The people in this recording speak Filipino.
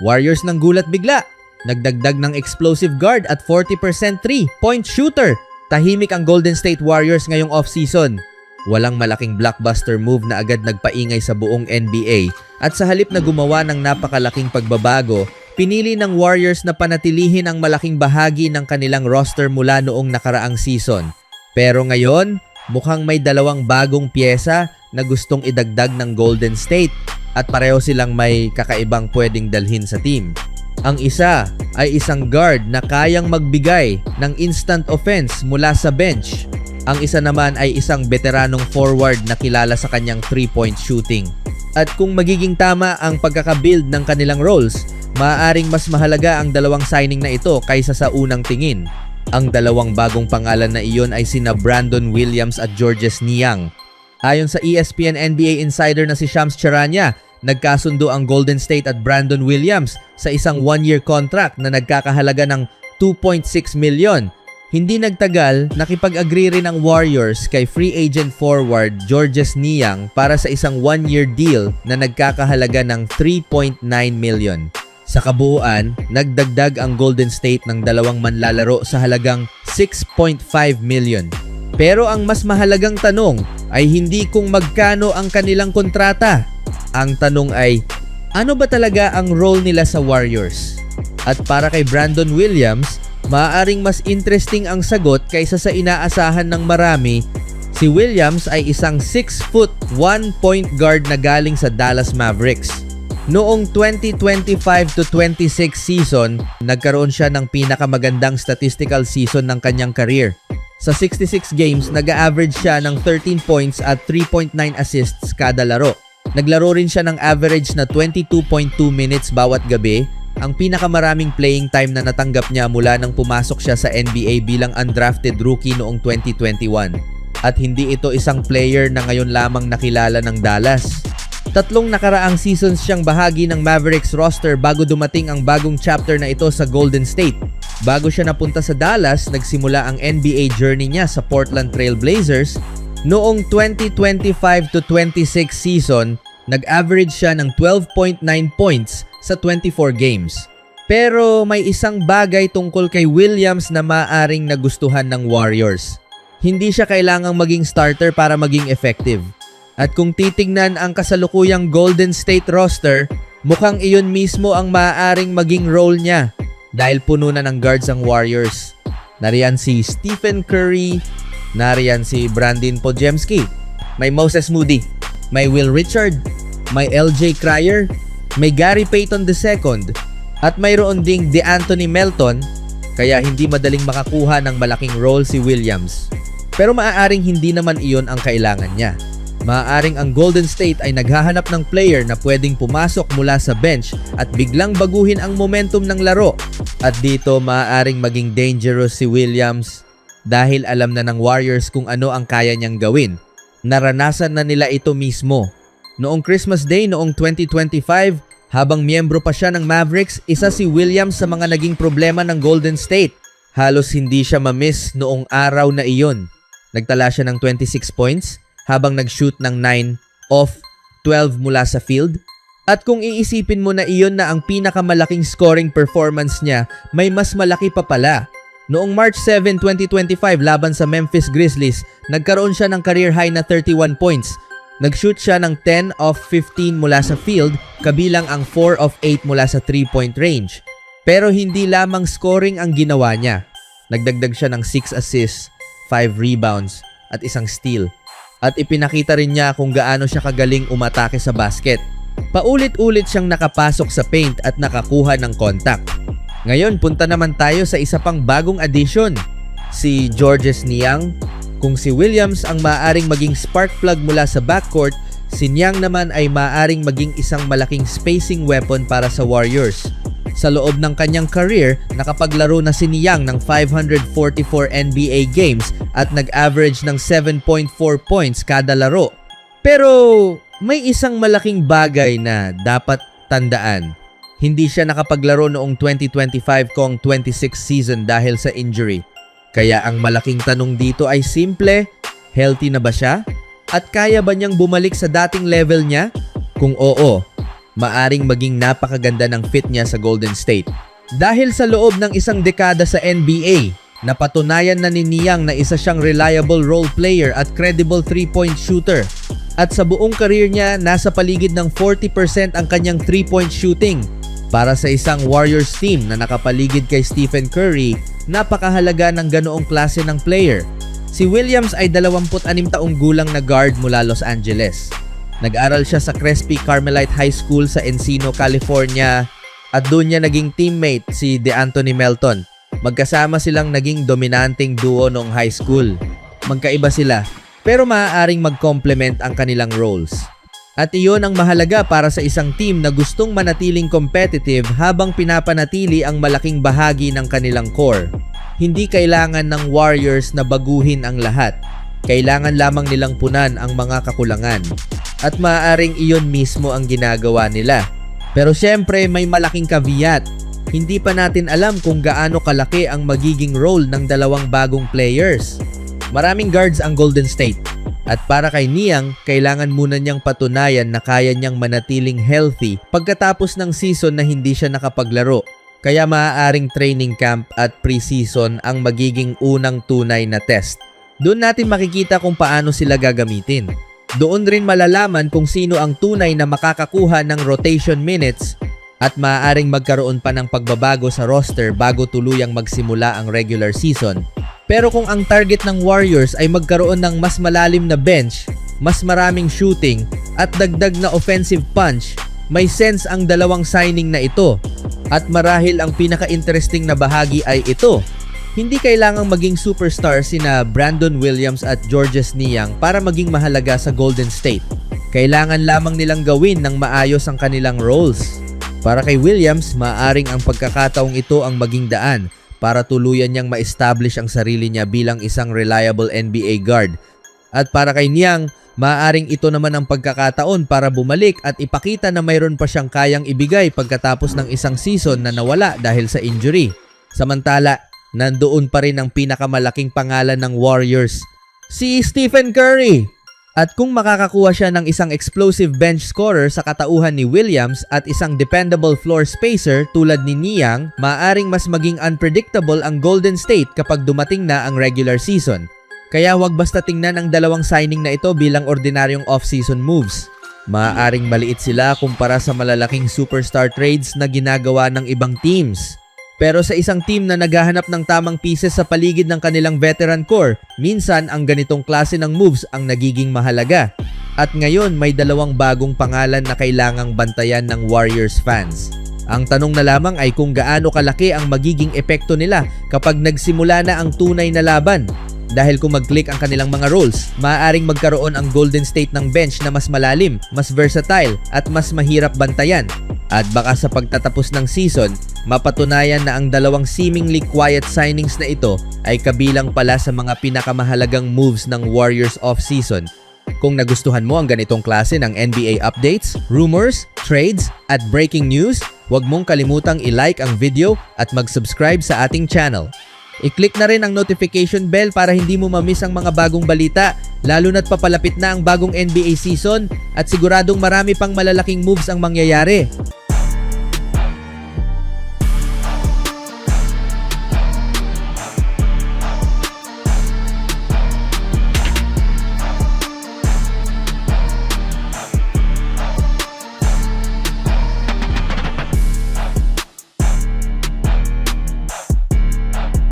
Warriors ng gulat bigla. Nagdagdag ng explosive guard at 40% 3-point shooter. Tahimik ang Golden State Warriors ngayong off-season. Walang malaking blockbuster move na agad nagpaingay sa buong NBA at sa halip na gumawa ng napakalaking pagbabago, pinili ng Warriors na panatilihin ang malaking bahagi ng kanilang roster mula noong nakaraang season. Pero ngayon, mukhang may dalawang bagong pyesa na gustong idagdag ng Golden State at pareho silang may kakaibang pwedeng dalhin sa team. Ang isa ay isang guard na kayang magbigay ng instant offense mula sa bench. Ang isa naman ay isang veteranong forward na kilala sa kanyang 3-point shooting. At kung magiging tama ang pagkakabuild ng kanilang roles, maaaring mas mahalaga ang dalawang signing na ito kaysa sa unang tingin. Ang dalawang bagong pangalan na iyon ay sina Brandon Williams at Georges Niang. Ayon sa ESPN NBA insider na si Shams Charania, nagkasundo ang Golden State at Brandon Williams sa isang 1-year contract na nagkakahalaga ng 2.6 million. Hindi nagtagal, nakipag-agree rin ang Warriors kay free agent forward Georges Niang para sa isang 1-year deal na nagkakahalaga ng 3.9 million. Sa kabuuan, nagdagdag ang Golden State ng dalawang manlalaro sa halagang 6.5 million. Pero ang mas mahalagang tanong ay hindi kung magkano ang kanilang kontrata. Ang tanong ay, ano ba talaga ang role nila sa Warriors? At para kay Brandon Williams, maaaring mas interesting ang sagot kaysa sa inaasahan ng marami. Si Williams ay isang 6'1" point guard na galing sa Dallas Mavericks. Noong 2025 to 26 season, nagkaroon siya ng pinakamagandang statistical season ng kanyang career. Sa 66 games, nag-average siya ng 13 points at 3.9 assists kada laro. Naglaro rin siya ng average na 22.2 minutes bawat gabi, ang pinakamaraming playing time na natanggap niya mula nang pumasok siya sa NBA bilang undrafted rookie noong 2021. At hindi ito isang player na ngayon lamang nakilala ng Dallas. 3 nakaraang seasons siyang bahagi ng Mavericks roster bago dumating ang bagong chapter na ito sa Golden State. Bago siya napunta sa Dallas, nagsimula ang NBA journey niya sa Portland Trail Blazers. Noong 2025 to 26 season, nag-average siya ng 12.9 points sa 24 games. Pero may isang bagay tungkol kay Williams na maaring nagustuhan ng Warriors. Hindi siya kailangang maging starter para maging effective. At kung titingnan ang kasalukuyang Golden State roster, mukhang iyon mismo ang maaaring maging role niya dahil puno na ng guards ang Warriors. Nariyan si Stephen Curry, nariyan si Brandon Podziemski, may Moses Moody, may Will Richard, may LJ Cryer, may Gary Payton II, at mayroon ding DeAnthony Melton, kaya hindi madaling makakuha ng malaking role si Williams. Pero maaaring hindi naman iyon ang kailangan niya. Maaaring ang Golden State ay naghahanap ng player na pwedeng pumasok mula sa bench at biglang baguhin ang momentum ng laro. At dito maaaring maging dangerous si Williams dahil alam na ng Warriors kung ano ang kaya niyang gawin. Naranasan na nila ito mismo. Noong Christmas Day noong 2025, habang miyembro pa siya ng Mavericks, isa si Williams sa mga naging problema ng Golden State. Halos hindi siya ma-miss noong araw na iyon. Nagtala siya ng 26 points habang nag-shoot ng 9 off 12 mula sa field. At kung iisipin mo na iyon na ang pinakamalaking scoring performance niya, may mas malaki pa pala. Noong March 7, 2025 laban sa Memphis Grizzlies, nagkaroon siya ng career high na 31 points. Nag-shoot siya ng 10 off 15 mula sa field, kabilang ang 4 off 8 mula sa 3-point range. Pero hindi lamang scoring ang ginawa niya. Nagdagdag siya ng 6 assists, 5 rebounds, at isang steal. At ipinakita rin niya kung gaano siya kagaling umatake sa basket. Paulit-ulit siyang nakapasok sa paint at nakakuha ng contact. Ngayon, punta naman tayo sa isa pang bagong addition, si Georges Niang. Kung si Williams ang maaaring maging spark plug mula sa backcourt, si Niang naman ay maaaring maging isang malaking spacing weapon para sa Warriors. Sa loob ng kanyang career, nakapaglaro na si Niang ng 544 NBA games at nag-average ng 7.4 points kada laro. Pero may isang malaking bagay na dapat tandaan. Hindi siya nakapaglaro noong 2025 kong 26 season dahil sa injury. Kaya ang malaking tanong dito ay simple, healthy na ba siya? At kaya ba niyang bumalik sa dating level niya? Kung oo, maaring maging napakaganda ng fit niya sa Golden State. Dahil sa loob ng isang dekada sa NBA, napatunayan na ni Niang na isa siyang reliable role player at credible 3-point shooter. At sa buong career niya, nasa paligid ng 40% ang kanyang 3-point shooting. Para sa isang Warriors team na nakapaligid kay Stephen Curry, napakahalaga ng ganoong klase ng player. Si Williams ay 26 taong gulang na guard mula Los Angeles. Nag-aral siya sa Crespi Carmelite High School sa Encino, California at doon niya naging teammate si DeAnthony Melton. Magkasama silang naging dominanting duo noong high school. Magkaiba sila pero maaaring mag-complement ang kanilang roles. At iyon ang mahalaga para sa isang team na gustong manatiling competitive habang pinapanatili ang malaking bahagi ng kanilang core. Hindi kailangan ng Warriors na baguhin ang lahat. Kailangan lamang nilang punan ang mga kakulangan. At maaaring iyon mismo ang ginagawa nila. Pero syempre may malaking caveat. Hindi pa natin alam kung gaano kalaki ang magiging role ng dalawang bagong players. Maraming guards ang Golden State. At para kay Niang, kailangan muna niyang patunayan na kaya niyang manatiling healthy pagkatapos ng season na hindi siya nakapaglaro. Kaya maaaring training camp at preseason ang magiging unang tunay na test. Doon natin makikita kung paano sila gagamitin. Doon rin malalaman kung sino ang tunay na makakakuha ng rotation minutes at maaaring magkaroon pa ng pagbabago sa roster bago tuluyang magsimula ang regular season. Pero kung ang target ng Warriors ay magkaroon ng mas malalim na bench, mas maraming shooting at dagdag na offensive punch, may sense ang dalawang signing na ito. At marahil ang pinaka-interesting na bahagi ay ito. Hindi kailangang maging superstar sina Brandon Williams at Georges Niang para maging mahalaga sa Golden State. Kailangan lamang nilang gawin ng maayos ang kanilang roles. Para kay Williams, maaaring ang pagkakataong ito ang maging daan para tuluyan niyang ma-establish ang sarili niya bilang isang reliable NBA guard. At para kay Niang, maaaring ito naman ang pagkakataon para bumalik at ipakita na mayroon pa siyang kayang ibigay pagkatapos ng isang season na nawala dahil sa injury. Samantala, nandoon pa rin ang pinakamalaking pangalan ng Warriors, si Stephen Curry. At kung makakakuha siya ng isang explosive bench scorer sa katauhan ni Williams at isang dependable floor spacer tulad ni Niang, maaaring mas maging unpredictable ang Golden State kapag dumating na ang regular season. Kaya huwag basta tingnan ang dalawang signing na ito bilang ordinaryong off-season moves. Maaaring maliit sila kumpara sa malalaking superstar trades na ginagawa ng ibang teams. Pero sa isang team na naghahanap ng tamang pieces sa paligid ng kanilang veteran core, minsan ang ganitong klase ng moves ang nagiging mahalaga. At ngayon may dalawang bagong pangalan na kailangang bantayan ng Warriors fans. Ang tanong na lamang ay kung gaano kalaki ang magiging epekto nila kapag nagsimula na ang tunay na laban. Dahil kung mag-click ang kanilang mga roles, maaaring magkaroon ang Golden State ng bench na mas malalim, mas versatile at mas mahirap bantayan. At baka sa pagtatapos ng season, mapatunayan na ang dalawang seemingly quiet signings na ito ay kabilang pala sa mga pinakamahalagang moves ng Warriors off-season. Kung nagustuhan mo ang ganitong klase ng NBA updates, rumors, trades at breaking news, huwag mong kalimutang i-like ang video at mag-subscribe sa ating channel. I-click na rin ang notification bell para hindi mo ma-miss ang mga bagong balita, lalo na't papalapit na ang bagong NBA season at siguradong marami pang malalaking moves ang mangyayari.